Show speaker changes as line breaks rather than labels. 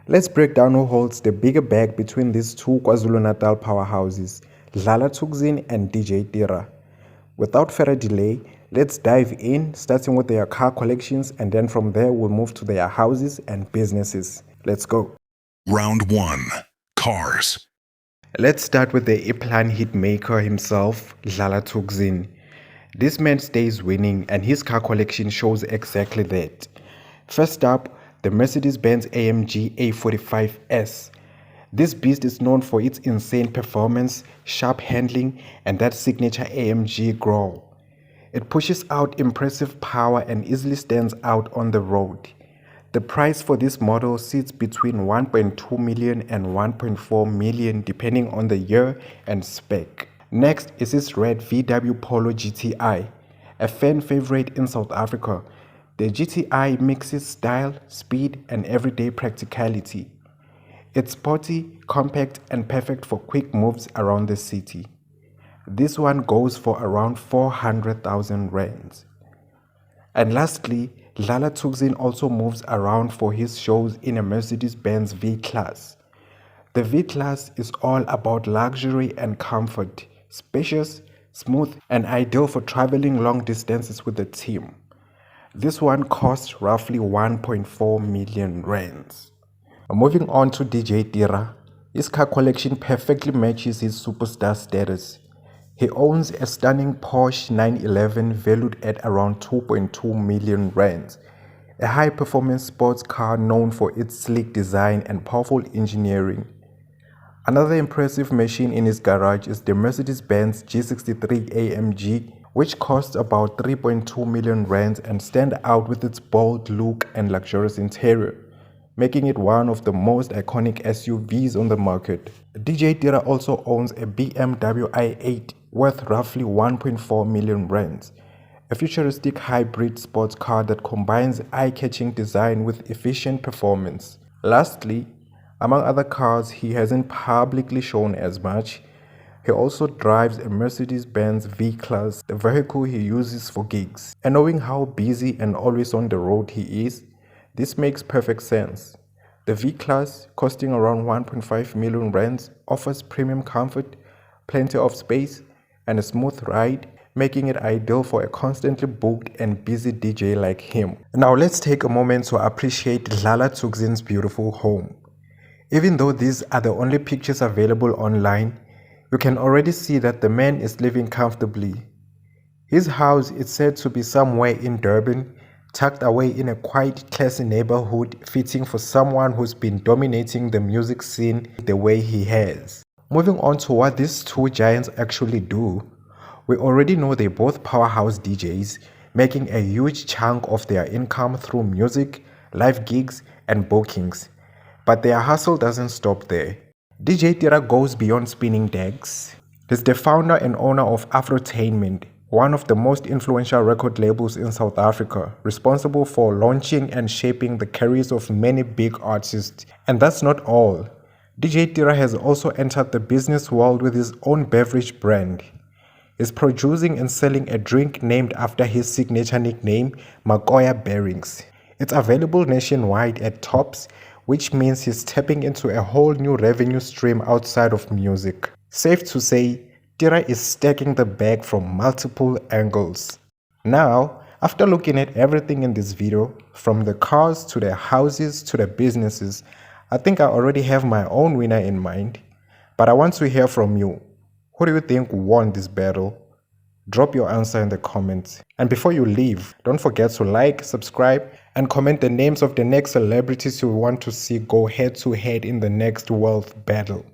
Let's break down who holds the bigger bag between these two KwaZulu-Natal powerhouses, Dlala Thukzin and DJ Tira. Without further delay, let's dive in, starting with their car collections, and then from there we'll move to their houses and businesses. Let's go.
Round 1. Cars.
Let's start with the Iplan hitmaker himself, Dlala Thukzin. This man stays winning and his car collection shows exactly that. First up, the Mercedes-Benz AMG A45S. This beast is known for its insane performance, sharp handling, and that signature AMG growl. It pushes out impressive power and easily stands out on the road. The price for this model sits between 1.2 million and 1.4 million depending on the year and spec. Next is its red VW Polo GTI, a fan favorite in South Africa. The GTI mixes style, speed, and everyday practicality. It's sporty, compact, and perfect for quick moves around the city. This one goes for around 400,000 rands. And lastly, Dlala Thukzin also moves around for his shows in a Mercedes-Benz V-Class. The V-Class is all about luxury and comfort, spacious, smooth, and ideal for traveling long distances with the team. This one costs roughly 1.4 million rands. Moving on to DJ Tira, his car collection perfectly matches his superstar status. He owns a stunning Porsche 911 valued at around 2.2 million rands, a high-performance sports car known for its sleek design and powerful engineering. Another impressive machine in his garage is the Mercedes-Benz G63 AMG, which costs about 3.2 million rands and stand out with its bold look and luxurious interior, making it one of the most iconic SUVs on the market. DJ Tira also owns a BMW i8 worth roughly 1.4 million rands, a futuristic hybrid sports car that combines eye-catching design with efficient performance. Lastly, among other cars he hasn't publicly shown as much, he also drives a Mercedes-Benz V-Class, the vehicle he uses for gigs. And knowing how busy and always on the road he is, this makes perfect sense. The V-Class, costing around 1.5 million rands, offers premium comfort, plenty of space, and a smooth ride, making it ideal for a constantly booked and busy DJ like him. Now let's take a moment to appreciate Dlala Thukzin's beautiful home. Even though these are the only pictures available online, you can already see that the man is living comfortably. His house is said to be somewhere in Durban, tucked away in a quiet, classy neighborhood, fitting for someone who's been dominating the music scene the way he has. Moving on to what these two giants actually do, we already know they're both powerhouse DJs, making a huge chunk of their income through music, live gigs, and bookings. But their hustle doesn't stop there. DJ Tira goes beyond spinning decks. He's the founder and owner of Afrotainment, one of the most influential record labels in South Africa, responsible for launching and shaping the careers of many big artists. And that's not all. DJ Tira has also entered the business world with his own beverage brand. He's producing and selling a drink named after his signature nickname, Makoya Bearings. It's available nationwide at Tops, which means he's tapping into a whole new revenue stream outside of music. Safe to say, Tira is stacking the bag from multiple angles. Now, after looking at everything in this video, from the cars to the houses to the businesses, I think I already have my own winner in mind. But I want to hear from you. Who do you think won this battle? Drop your answer in the comments. And before you leave, don't forget to like, subscribe, and comment the names of the next celebrities you want to see go head to head in the next wealth battle.